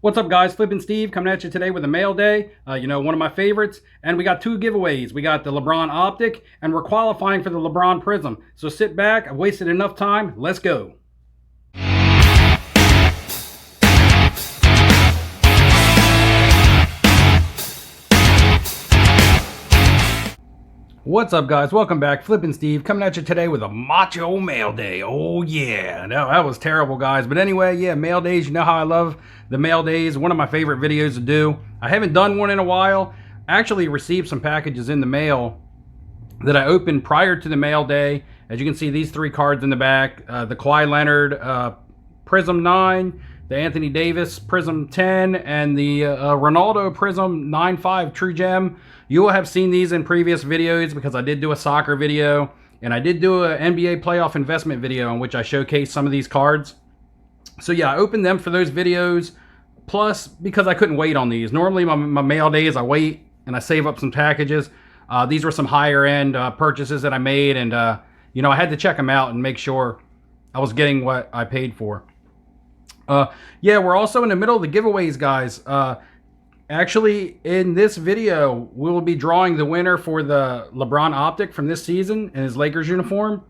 What's up, guys? Flippin' Steve coming at you today with a mail day. One of my favorites. And we got two giveaways. We got the LeBron Optic, and we're qualifying for the LeBron Prism. So sit back. I've wasted enough time. Let's go. What's up, guys? Welcome back. Flippin' Steve coming at you today with a macho mail day. Oh yeah, no, that was terrible, guys. But anyway, yeah, mail days. You know how I love the mail days. One of my favorite videos to do. I haven't done one in a while. I actually received some packages in the mail that I opened prior to the mail day. As you can see, these three cards in the back: the Kawhi Leonard Prism 9, the Anthony Davis Prism 10, and the Ronaldo Prism 9.5 True Gem. You will have seen these in previous videos because I did do a soccer video, and I did do an NBA playoff investment video in which I showcased some of these cards. So yeah, I opened them for those videos, plus because I couldn't wait on these. Normally my mail days, I wait and I save up some packages. These were some higher end purchases that I made, and I had to check them out and make sure I was getting what I paid for. Yeah, we're also in the middle of the giveaways, guys. Actually, in this video, we will be drawing the winner for the LeBron Optic from this season in his Lakers uniform.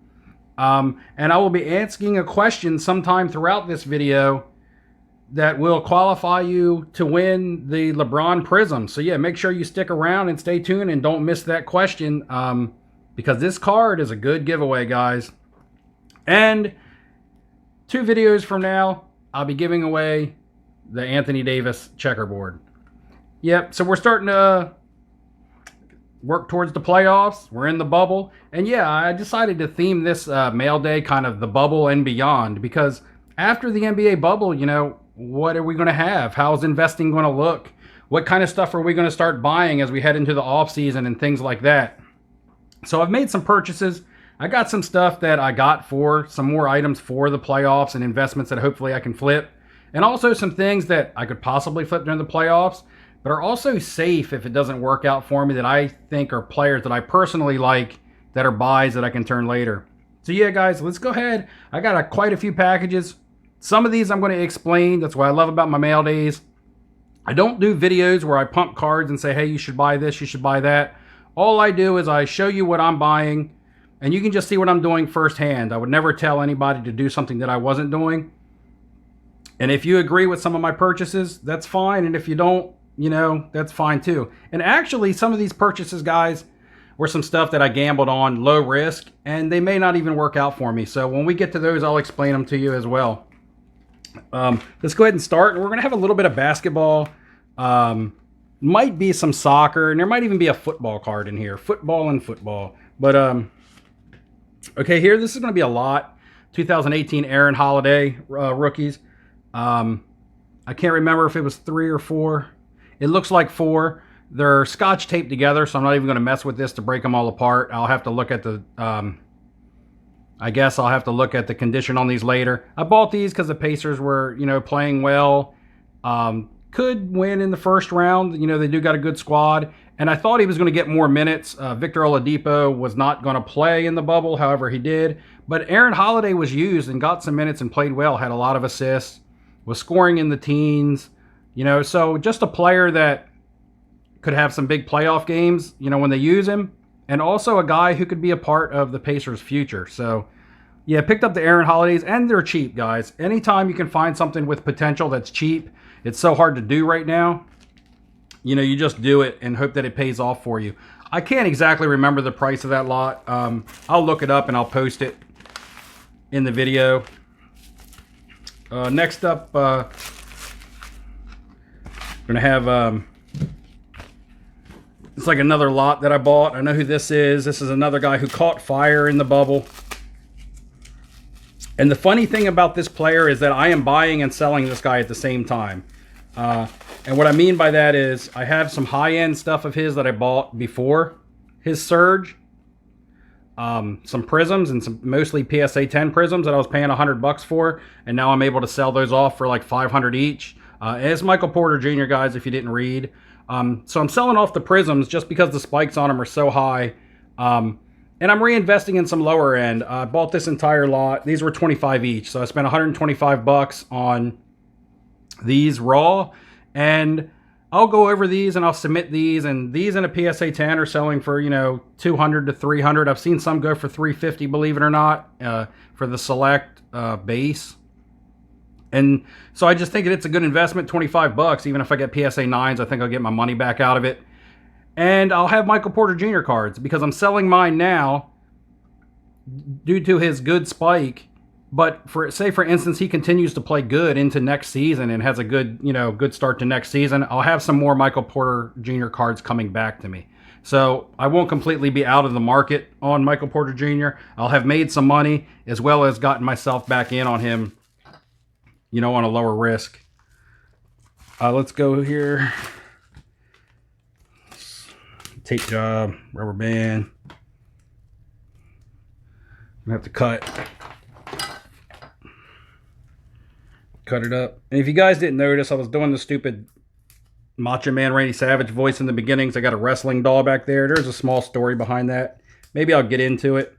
And I will be asking a question sometime throughout this video that will qualify you to win the LeBron Prism. So yeah, make sure you stick around and stay tuned and don't miss that question, because this card is a good giveaway, guys. And 2 videos from now, I'll be giving away the Anthony Davis checkerboard. Yep, so we're starting to work towards the playoffs. We're in the bubble. And yeah, I decided to theme this mail day kind of the bubble and beyond, because after the NBA bubble, what are we going to have? How's investing going to look? What kind of stuff are we going to start buying as we head into the off season and things like that? So I've made some purchases. I got some stuff that I got for some more items for the playoffs and investments that hopefully I can flip. And also some things that I could possibly flip during the playoffs, but are also safe if it doesn't work out for me, that I think are players that I personally like, that are buys that I can turn later. So yeah, guys, let's go ahead. I got quite a few packages. Some of these I'm going to explain. That's what I love about my mail days. I don't do videos where I pump cards and say, hey, you should buy this, you should buy that. All I do is I show you what I'm buying, and you can just see what I'm doing firsthand. I would never tell anybody to do something that I wasn't doing. And if you agree with some of my purchases, that's fine. And if you don't, that's fine too. And actually, some of these purchases, guys, were some stuff that I gambled on, low risk, and they may not even work out for me. So when we get to those, I'll explain them to you as well. Let's go ahead and start. We're going to have a little bit of basketball, might be some soccer, and there might even be a football card in here. Football and football. But, okay, here, this is going to be a lot. 2018 Aaron Holiday rookies. I can't remember if it was 3 or 4. It looks like 4. They're scotch taped together, so I'm not even going to mess with this to break them all apart. I'll have to look at the, I guess I'll have to look at the condition on these later. I bought these because the Pacers were, playing well. Could win in the first round. They do got a good squad. And I thought he was going to get more minutes. Victor Oladipo was not going to play in the bubble. However, he did. But Aaron Holiday was used and got some minutes and played well. Had a lot of assists. Was scoring in the teens. So just a player that could have some big playoff games, when they use him. And also a guy who could be a part of the Pacers' future. So, yeah, picked up the Aaron Holidays, and they're cheap, guys. Anytime you can find something with potential that's cheap, it's so hard to do right now. You just do it and hope that it pays off for you. I can't exactly remember the price of that lot. I'll look it up and I'll post it in the video. Next up, going to have, it's like another lot that I bought. I know who this is. This is another guy who caught fire in the bubble. And the funny thing about this player is that I am buying and selling this guy at the same time. And what I mean by that is I have some high-end stuff of his that I bought before his surge. Some prisms and some mostly PSA 10 prisms that I was paying $100 for. And now I'm able to sell those off for like $500 each. It's Michael Porter Jr., guys, if you didn't read. So I'm selling off the prisms just because the spikes on them are so high. And I'm reinvesting in some lower end. I bought this entire lot. These were $25 each. So I spent $125 on these raw, and I'll go over these and I'll submit these, and these in a PSA 10 are selling for, 200 to 300. I've seen some go for 350, believe it or not, for the select base. And so I just think it's a good investment, 25 bucks. Even if I get PSA 9s, I think I'll get my money back out of it. And I'll have Michael Porter Jr. cards because I'm selling mine now due to his good spike. But for instance, he continues to play good into next season and has a good, good start to next season, I'll have some more Michael Porter Jr. cards coming back to me. So I won't completely be out of the market on Michael Porter Jr. I'll have made some money as well as gotten myself back in on him, on a lower risk. Let's go here. Tape job, rubber band. I'm gonna have to cut it up. And if you guys didn't notice, I was doing the stupid Macho Man Randy Savage voice in the beginnings. I got a wrestling doll back there. There's a small story behind that. Maybe I'll get into it.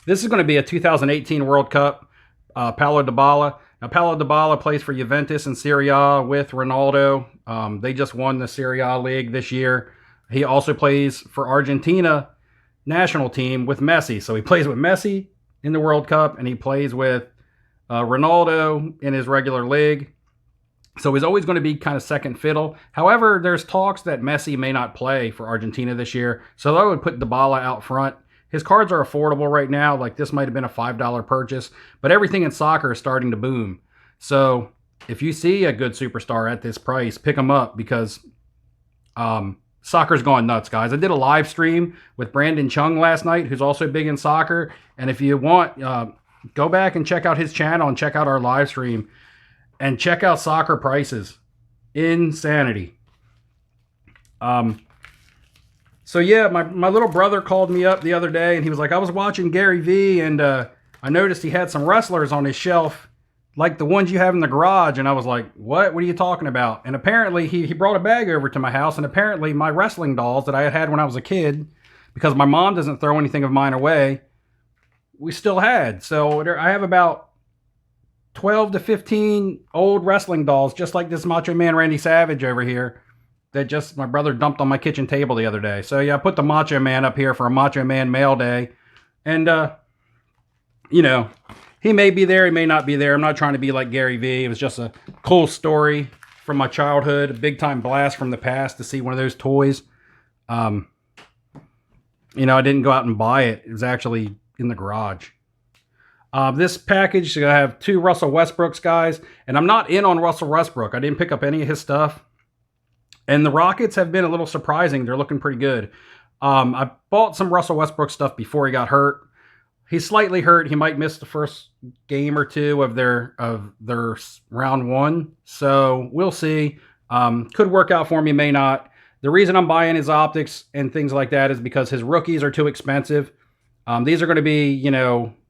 This is going to be a 2018 World Cup. Paulo Dybala. Now, Paulo Dybala plays for Juventus in Serie A with Ronaldo. They just won the Serie A league this year. He also plays for Argentina national team with Messi. So he plays with Messi in the World Cup, and he plays with Ronaldo in his regular league. So he's always going to be kind of second fiddle. However, there's talks that Messi may not play for Argentina this year. So I would put Dybala out front. His cards are affordable right now. Like, this might have been a $5 purchase. But everything in soccer is starting to boom. So if you see a good superstar at this price, pick them up because soccer's going nuts, guys. I did a live stream with Brandon Chung last night, who's also big in soccer. And if you want, go back and check out his channel and check out our live stream and check out soccer prices. Insanity. So yeah, my little brother called me up the other day and he was like, I was watching Gary V and I noticed he had some wrestlers on his shelf like the ones you have in the garage. And I was like, what are you talking about? And apparently he brought a bag over to my house, and apparently my wrestling dolls that I had when I was a kid, because my mom doesn't throw anything of mine away, we still had. So I have about 12 to 15 old wrestling dolls, just like this Macho Man Randy Savage over here, that just my brother dumped on my kitchen table the other day. So yeah, I put the Macho Man up here for a Macho Man mail day. And, he may be there, he may not be there. I'm not trying to be like Gary V. It was just a cool story from my childhood, a big time blast from the past to see one of those toys. I didn't go out and buy it. It was actually in the garage. This package, I have 2 Russell Westbrooks, guys. And I'm not in on Russell Westbrook. I didn't pick up any of his stuff. And the Rockets have been a little surprising. They're looking pretty good. I bought some Russell Westbrook stuff before he got hurt. He's slightly hurt. He might miss the first game or two of their round 1. So we'll see. Could work out for me, may not. The reason I'm buying his optics and things like that is because his rookies are too expensive. These are going to be,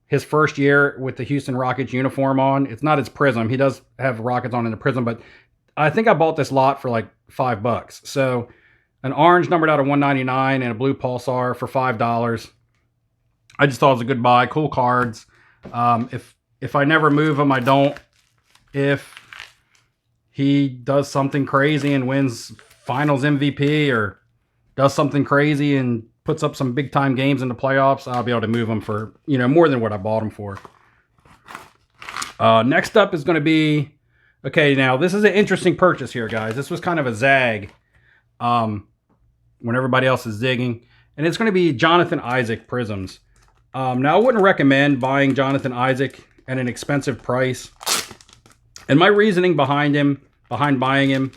his first year with the Houston Rockets uniform on. It's not his Prism. He does have Rockets on in the Prism, but I think I bought this lot for like $5. So an orange numbered out of 199 and a blue Pulsar for $5. I just thought it was a good buy. Cool cards. If I never move them, I don't. If he does something crazy and wins Finals MVP or does something crazy and puts up some big time games in the playoffs, I'll be able to move them for, more than what I bought them for. Next up is going to be, okay, now this is an interesting purchase here, guys. This was kind of a zag when everybody else is zigging. And it's going to be Jonathan Isaac Prisms. Now, I wouldn't recommend buying Jonathan Isaac at an expensive price. And my reasoning behind buying him,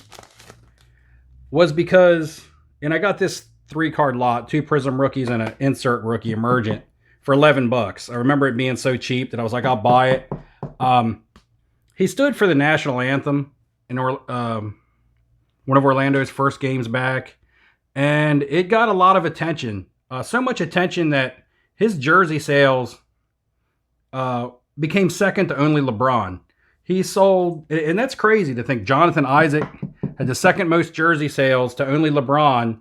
was because, and I got this 3-card lot, 2 Prism rookies and an insert rookie emergent for $11. I remember it being so cheap that I was like, I'll buy it. He stood for the national anthem in one of Orlando's first games back, and it got a lot of attention. So much attention that his jersey sales became second to only LeBron. He sold, and that's crazy to think Jonathan Isaac had the second most jersey sales to only LeBron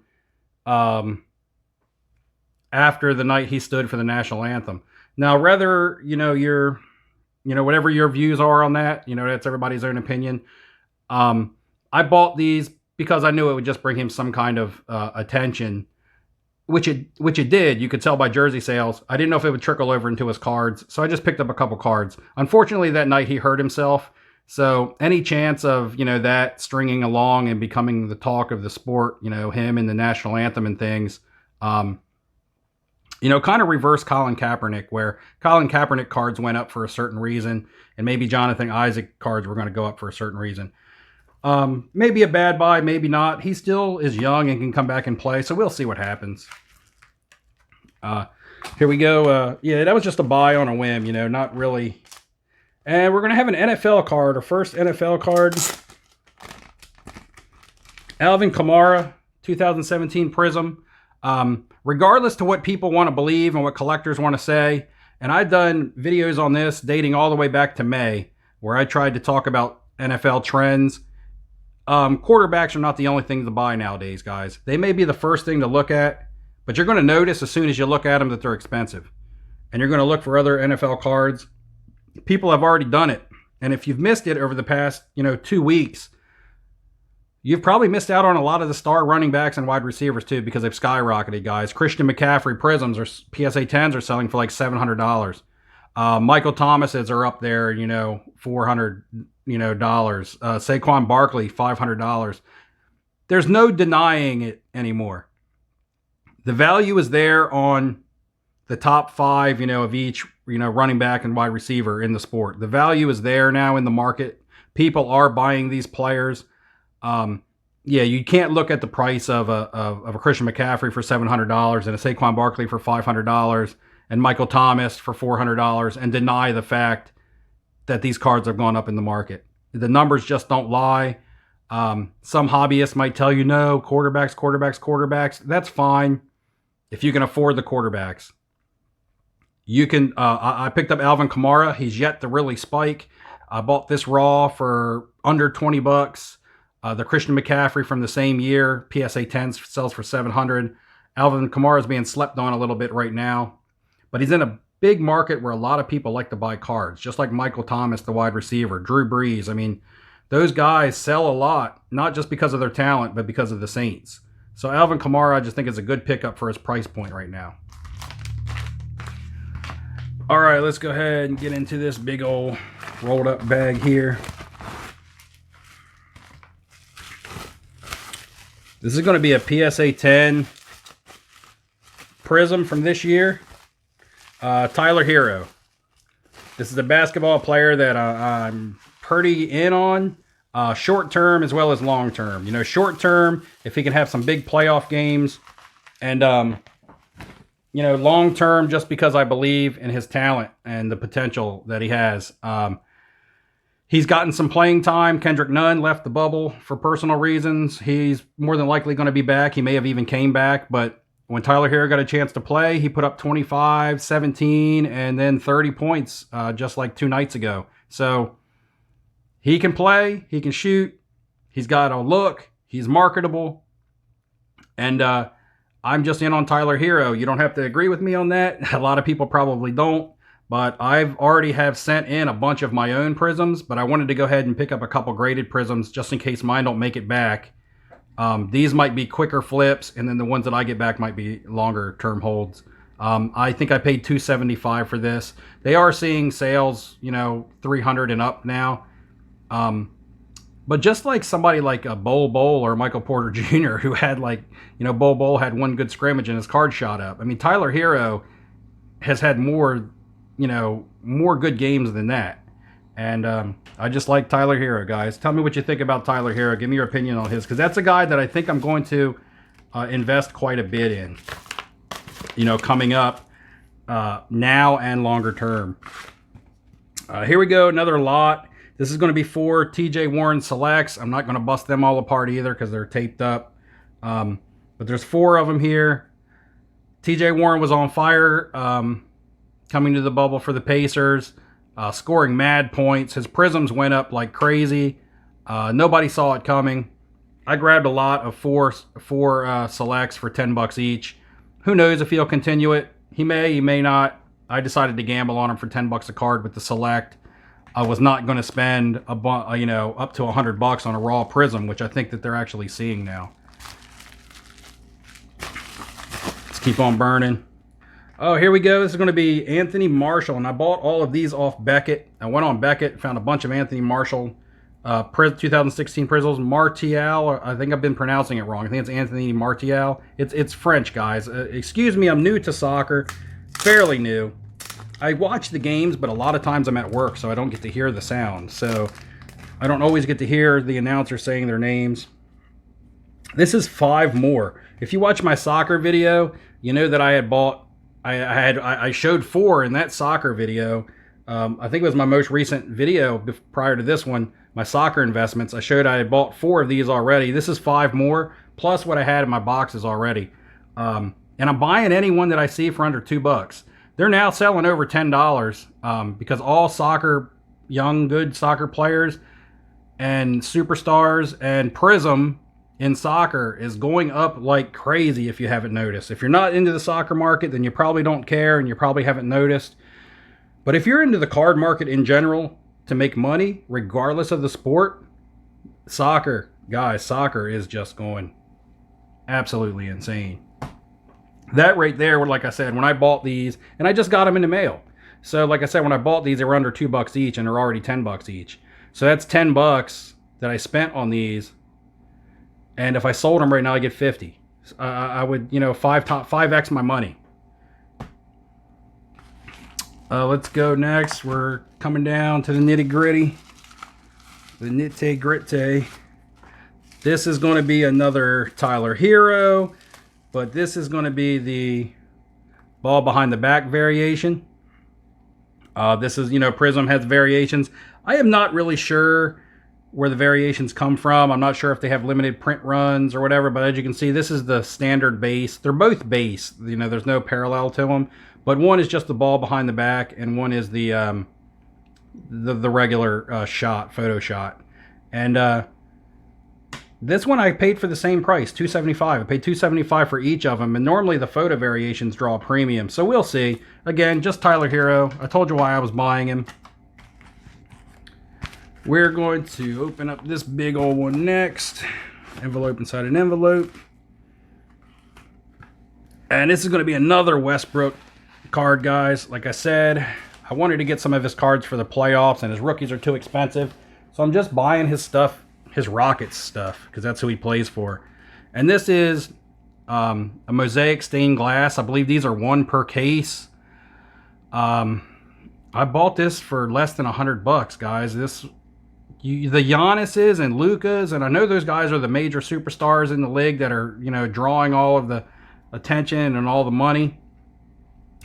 after the night he stood for the national anthem. Now, whether, whatever your views are on that, that's everybody's own opinion. I bought these because I knew it would just bring him some kind of attention, which it did. You could tell by jersey sales. I didn't know if it would trickle over into his cards, so I just picked up a couple cards. Unfortunately, that night he hurt himself, so any chance of, that stringing along and becoming the talk of the sport, him and the national anthem and things, kind of reverse Colin Kaepernick, where Colin Kaepernick cards went up for a certain reason, and maybe Jonathan Isaac cards were going to go up for a certain reason. Maybe a bad buy, maybe not. He still is young and can come back and play, so we'll see what happens. Here we go. Yeah, that was just a buy on a whim, not really. And we're going to have an NFL card, our first NFL card. Alvin Kamara, 2017 Prism. Regardless to what people want to believe and what collectors want to say, and I've done videos on this dating all the way back to May, where I tried to talk about NFL trends. Quarterbacks are not the only thing to buy nowadays, guys. They may be the first thing to look at, but you're going to notice as soon as you look at them that they're expensive. And you're going to look for other NFL cards. People have already done it. And if you've missed it over the past, 2 weeks, you've probably missed out on a lot of the star running backs and wide receivers too, because they've skyrocketed, guys. Christian McCaffrey Prisms or PSA 10s are selling for like $700. Michael Thomas's are up there, $400, dollars. Saquon Barkley, $500. There's no denying it anymore. The value is there on the top 5, of each, running back and wide receiver in the sport. The value is there now in the market. People are buying these players. Yeah, you can't look at the price of a Christian McCaffrey for $700 and a Saquon Barkley for $500 and Michael Thomas for $400 and deny the fact that these cards have gone up in the market. The numbers just don't lie. Some hobbyists might tell you, no, quarterbacks. That's fine if you can afford the quarterbacks. You can. I picked up Alvin Kamara. He's yet to really spike. I bought this raw for under $20. The Christian McCaffrey from the same year, PSA 10 sells for $700. Alvin Kamara is being slept on a little bit right now, but he's in a big market where a lot of people like to buy cards, just like Michael Thomas, the wide receiver, Drew Brees. I mean, those guys sell a lot, not just because of their talent, but because of the Saints. So Alvin Kamara, I just think is a good pickup for his price point right now. All right, let's go ahead and get into this big old rolled up bag here. This is going to be a PSA 10 Prism from this year. Tyler Herro. This is a basketball player that I'm pretty in on. Short term as well as long term. Short term, if he can have some big playoff games. And, long term, just because I believe in his talent and the potential that he has. He's gotten some playing time. Kendrick Nunn left the bubble for personal reasons. He's more than likely going to be back. He may have even came back, but when Tyler Herro got a chance to play, he put up 25, 17, and then 30 points just like 2 nights ago. So he can play. He can shoot. He's got a look. He's marketable. And I'm just in on Tyler Herro. You don't have to agree with me on that. A lot of people probably don't. But I've already have sent in a bunch of my own prisms, but I wanted to go ahead and pick up a couple graded prisms just in case mine don't make it back. These might be quicker flips, and then the ones that I get back might be longer term holds. I think I paid $275 for this. They are seeing sales, $300 and up now. But just like somebody like a Bol or Michael Porter Jr., who had Bol had one good scrimmage and his card shot up. I mean, Tyler Herro has had more good games than that. And I just like Tyler Herro, guys. Tell me what you think about Tyler Herro. Give me your opinion on his, because that's a guy that I think I'm going to invest quite a bit in, coming up now and longer term. Here we go, another lot. This is going to be 4 TJ Warren selects. I'm not going to bust them all apart either because they're taped up. But there's 4 of them here. TJ Warren was on fire coming to the bubble for the Pacers, scoring mad points. His prisms went up like crazy. Nobody saw it coming. I grabbed a lot of 4 selects for $10 each. Who knows if he'll continue it? He may not. I decided to gamble on him for $10 a card with the select. I was not going to spend up to $100 on a raw prism, which I think that they're actually seeing now. Let's keep on burning. Oh, here we go. This is going to be Anthony Marshall, and I bought all of these off Beckett. I went on Beckett, found a bunch of Anthony Marshall 2016 Prisms. Martial, I think I've been pronouncing it wrong. I think it's Anthony Martial. It's French, guys. Excuse me, I'm new to soccer, fairly new. I watch the games, but a lot of times I'm at work, so I don't get to hear the sound. So I don't always get to hear the announcer saying their names. This is 5 more. If you watch my soccer video, you know that I had bought. I showed 4 in that soccer video. I think it was my most recent video prior to this one. My soccer investments. I showed I had bought 4 of these already. This is 5 more plus what I had in my boxes already. And I'm buying any one that I see for under $2. They're now selling over $10 because all soccer, young, good soccer players and superstars and Prism in soccer is going up like crazy if you haven't noticed. If you're not into the soccer market, then you probably don't care and you probably haven't noticed. But if you're into the card market in general to make money, regardless of the sport, soccer, guys, soccer is just going absolutely insane. That right there, like I said, when I bought these, and I just got them in the mail. So like I said, when I bought these, they were under $2 each, and they're already $10 each. So that's $10 that I spent on these. And if I sold them right now, I get 50. I would, 5x my money. Let's go next. We're coming down to the nitty gritty. The nitty gritty. This is going to be another Tyler Herro. But this is going to be the ball behind the back variation. This is, Prism has variations. I am not really sure where the variations come from. I'm not sure if they have limited print runs or whatever, but as you can see, this is the standard base. They're both base. There's no parallel to them. But one is just the ball behind the back, and one is the regular photo shot. And this one I paid for the same price, $275. I paid $275 for each of them, and normally the photo variations draw a premium. So we'll see. Again, just Tyler Herro. I told you why I was buying him. We're going to open up this big old one next. Envelope inside an envelope. And this is going to be another Westbrook card, guys. Like I said, I wanted to get some of his cards for the playoffs, and his rookies are too expensive. So I'm just buying his stuff, his Rockets stuff, because that's who he plays for. And this is a mosaic stained glass. I believe these are 1 per case. I bought this for less than $100, guys. The Giannis's and Luka's, and I know those guys are the major superstars in the league that are, drawing all of the attention and all the money.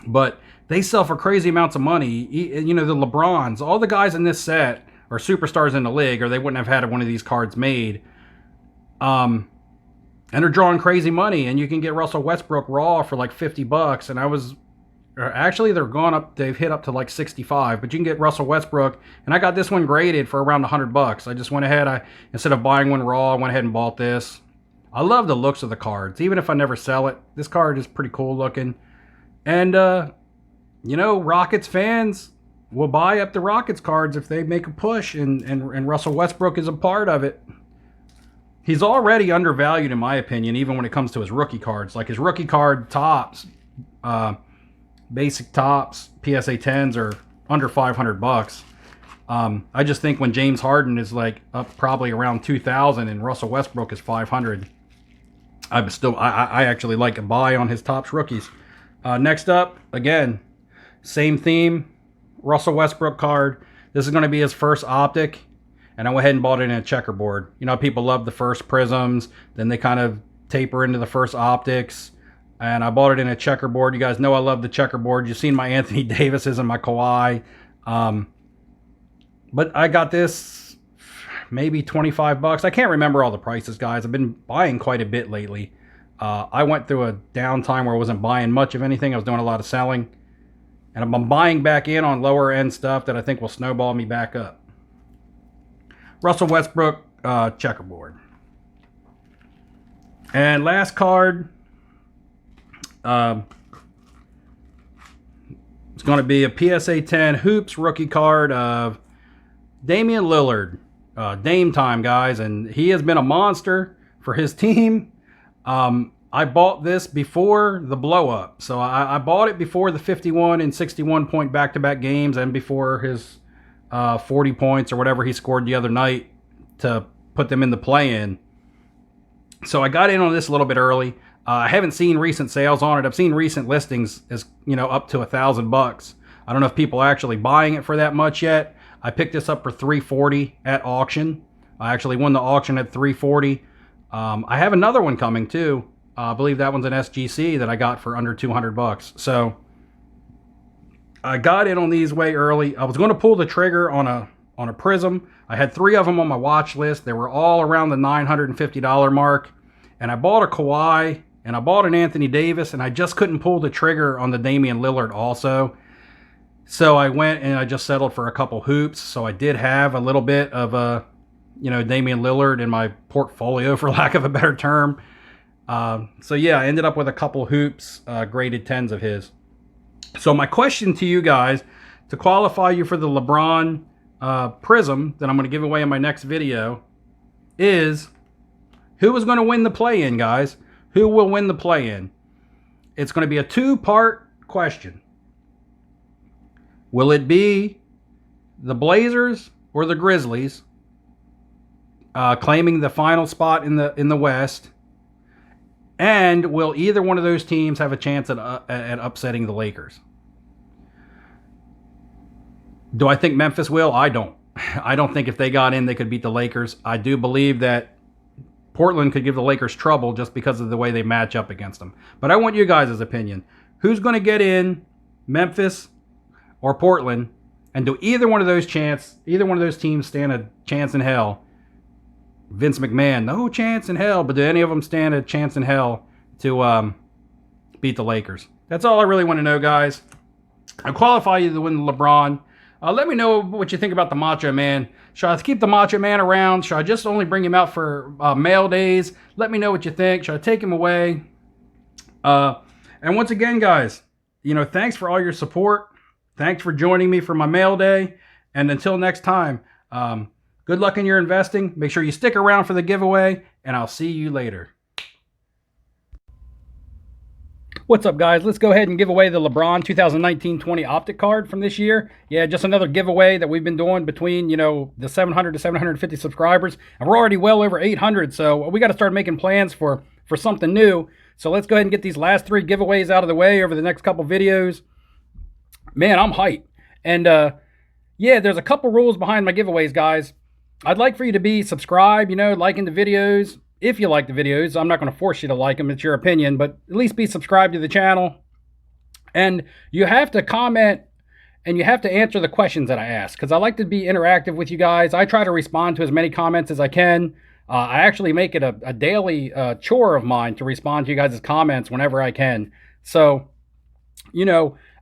But they sell for crazy amounts of money. The LeBrons, all the guys in this set are superstars in the league, or they wouldn't have had one of these cards made. And they're drawing crazy money, and you can get Russell Westbrook raw for like $50. And actually they're gone up, they've hit up to like 65, but you can get Russell Westbrook, and I got this one graded for around $100. I just went ahead, instead of buying one raw, I went ahead and bought this. I love the looks of the cards, even if I never sell it. This card is pretty cool looking. And, Rockets fans will buy up the Rockets cards if they make a push, and Russell Westbrook is a part of it. He's already undervalued, in my opinion, even when it comes to his rookie cards. Like his rookie card tops, basic tops, PSA 10s are under $500. I just think when James Harden is like up probably around 2,000 and Russell Westbrook is 500, I actually like a buy on his tops rookies. Next up, again, same theme, Russell Westbrook card. This is going to be his first optic, and I went ahead and bought it in a checkerboard. People love the first prisms, then they kind of taper into the first optics, and I bought it in a checkerboard. You guys know I love the checkerboard. You've seen my Anthony Davises and my Kawhi. But I got this maybe $25. I can't remember all the prices, guys. I've been buying quite a bit lately. I went through a downtime where I wasn't buying much of anything. I was doing a lot of selling. And I'm buying back in on lower end stuff that I think will snowball me back up. Russell Westbrook checkerboard. And last card. It's going to be a PSA 10 Hoops rookie card of Damian Lillard, Dame time, guys, and he has been a monster for his team. I bought this before the blow up. So I bought it before the 51 and 61 point back-to-back games and before his 40 points or whatever he scored the other night to put them in the play-in. So I got in on this a little bit early. I haven't seen recent sales on it. I've seen recent listings as, up to $1,000. I don't know if people are actually buying it for that much yet. I picked this up for $340 at auction. I actually won the auction at $340. I have another one coming too. I believe that one's an SGC that I got for under $200. So I got in on these way early. I was going to pull the trigger on a Prism. I had 3 of them on my watch list. They were all around the $950 mark. And I bought a Kawhi and I bought an Anthony Davis, and I just couldn't pull the trigger on the Damian Lillard also. So I went and I just settled for a couple hoops. So I did have a little bit of Damian Lillard in my portfolio, for lack of a better term. So yeah, I ended up with a couple hoops, graded 10s of his. So my question to you guys, to qualify you for the LeBron Prism that I'm going to give away in my next video, is who is going to win the play-in, guys? Who will win the play-in? It's going to be a 2-part question. Will it be the Blazers or the Grizzlies claiming the final spot in the West? And will either one of those teams have a chance at upsetting the Lakers? Do I think Memphis will? I don't. I don't think if they got in, they could beat the Lakers. I do believe that Portland could give the Lakers trouble just because of the way they match up against them. But I want you guys' opinion. Who's going to get in, Memphis or Portland? And do either one of those teams stand a chance in hell? Vince McMahon, no chance in hell, but do any of them stand a chance in hell to beat the Lakers? That's all I really want to know, guys. I qualify you to win the LeBron. Let me know what you think about the Macho Man. Should I keep the Macho Man around? Should I just only bring him out for mail days? Let me know what you think. Should I take him away? And once again, guys, thanks for all your support. Thanks for joining me for my mail day. And until next time, good luck in your investing. Make sure you stick around for the giveaway, and I'll see you later. What's up, guys? Let's go ahead and give away the LeBron 2019-20 Optic card from this year. Yeah, just another giveaway that we've been doing between, the 700 to 750 subscribers. And we're already well over 800, so we got to start making plans for something new. So let's go ahead and get these last 3 giveaways out of the way over the next couple videos. Man, I'm hyped. And, yeah, there's a couple rules behind my giveaways, guys. I'd like for you to be subscribed, liking the videos. If you like the videos, I'm not going to force you to like them. It's your opinion, but at least be subscribed to the channel. And you have to comment and you have to answer the questions that I ask, because I like to be interactive with you guys. I try to respond to as many comments as I can. I actually make it a daily chore of mine to respond to you guys' comments whenever I can. So,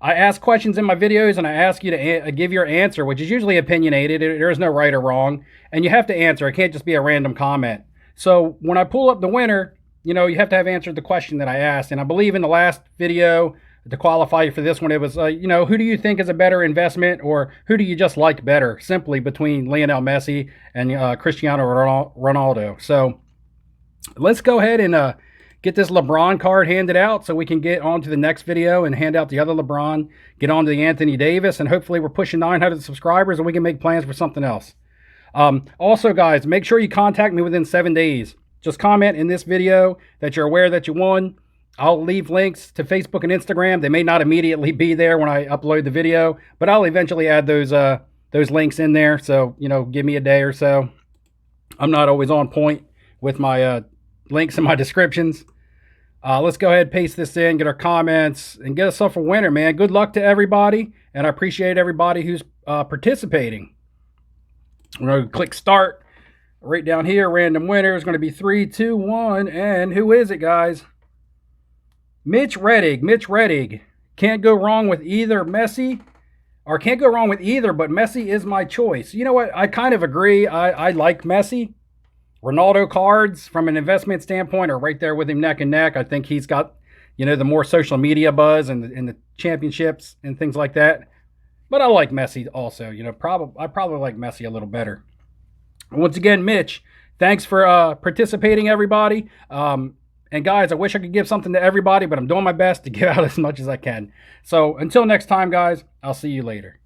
I ask questions in my videos and I ask you to give your answer, which is usually opinionated. There is no right or wrong. And you have to answer. It can't just be a random comment. So when I pull up the winner, you have to have answered the question that I asked. And I believe in the last video, to qualify you for this one, it was, who do you think is a better investment, or who do you just like better, simply between Lionel Messi and Cristiano Ronaldo. So let's go ahead and get this LeBron card handed out so we can get on to the next video and hand out the other LeBron, get on to the Anthony Davis, and hopefully we're pushing 900 subscribers and we can make plans for something else. Also, guys, make sure you contact me within 7 days. Just comment in this video that you're aware that you won. I'll leave links to Facebook and Instagram. They may not immediately be there when I upload the video, but I'll eventually add those links in there. So, give me a day or so. I'm not always on point with my links in my descriptions. Let's go ahead and paste this in, get our comments, and get us off a winner, man. Good luck to everybody, and I appreciate everybody who's participating. I'm going to click start. Right down here, random winner is going to be 3, 2, 1, and who is it, guys? Mitch Reddig. Mitch Reddig. Can't go wrong with either Messi, or can't go wrong with either, but Messi is my choice. You know what? I kind of agree. I like Messi. Ronaldo cards, from an investment standpoint, are right there with him neck and neck. I think he's got, the more social media buzz and the championships and things like that. But I like Messi also. You know, I probably like Messi a little better. Once again, Mitch, thanks for participating, everybody. And guys, I wish I could give something to everybody, but I'm doing my best to give out as much as I can. So until next time, guys, I'll see you later.